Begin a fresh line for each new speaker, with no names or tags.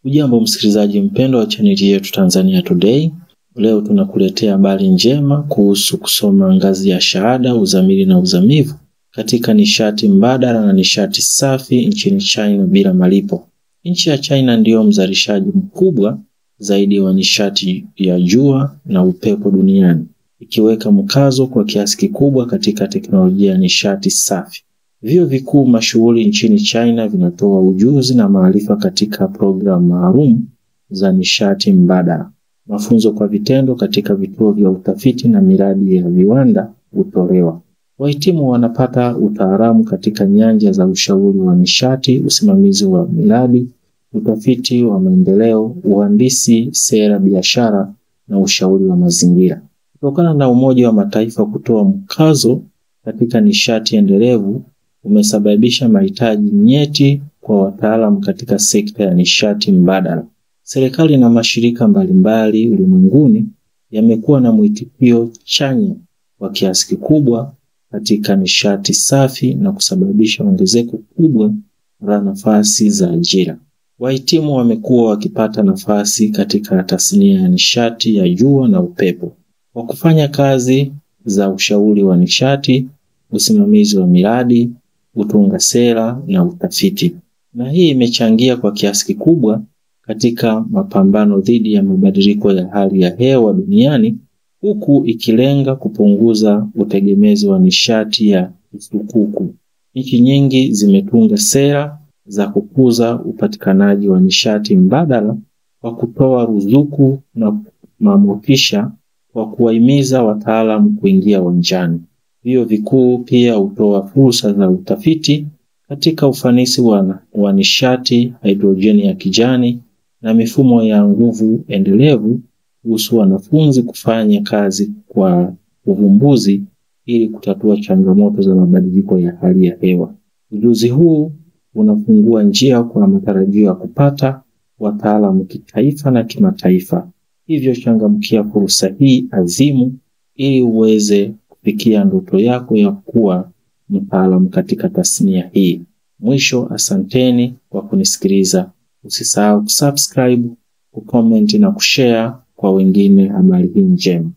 Ujambo msikilizaji mpendwa wa chaneli yetu Tanzania Today. Leo tunakuletea habari njema kuhusu kusoma ngazi ya shahada, uzamili na uzamivu katika nishati mbadala na nishati safi nchini China bila malipo. Nchi ya China ndiyo mzalishaji mkubwa zaidi wa nishati ya jua na upepo duniani, ikiweka mkazo kwa kiasi kikubwa katika teknolojia ya nishati safi. Vyuo vikuu mashuhuri nchini China vinatoa ujuzi na maarifa katika programu maalum za nishati mbadala. Mafunzo kwa vitendo katika vituo vya utafiti na miradi ya viwanda hutolewa. Wahitimu wanapata utaalamu katika nyanja za ushauri wa nishati, usimamizi wa miradi, utafiti wa maendeleo, uhandisi, sera, biashara na ushauri wa mazingira. Kutokana na Umoja wa Mataifa kutoa mkazo katika nishati endelevu, umesababisha mahitaji nyeti kwa wataalamu katika sekta ya nishati mbadala. Serikali na mashirika mbalimbali ulimwenguni yamekuwa na mwitikio chanya kwa kiasi kikubwa katika nishati safi na kusababisha ongezeko kubwa la nafasi za ajira. Wahitimu wamekuwa wakipata nafasi katika tasnia ya nishati ya jua na upepo, kwa kufanya kazi za ushauri wa nishati, usimamizi wa miradi, utunga sera na utafiti. Na hii imechangia kwa kiasi kikubwa katika mapambano dhidi ya mabadiliko ya hali ya hewa duniani, huku ikilenga kupunguza utegemezi wa nishati ya usukuku. Nchi nyingi zimetunga sera za kukuza upatikanaji wa nishati mbadala kwa kutoa ruzuku na mamotisha kwa kuwahimiza wataalamu kuingia uwanjani. Vyuo vikuu pia hutoa fursa za utafiti katika ufanisi wa nishati, hidrojeni ya kijani na mifumo ya nguvu endelevu, kuhusu wanafunzi kufanya kazi kwa uvumbuzi ili kutatua changamoto za mabadiliko ya hali ya hewa. Ujuzi huu unafungua njia kwa matarajio ya kupata wataalamu kitaifa na kimataifa. Hivyo changamkia fursa hii azimu ili uweze kufikia ndoto yako ya kuwa mtaalamu katika tasnia hii. Mwisho, asanteni kwa kunisikiliza. Usisahau kusubscribe, kucomment na kushare kwa wengine habari hii njema.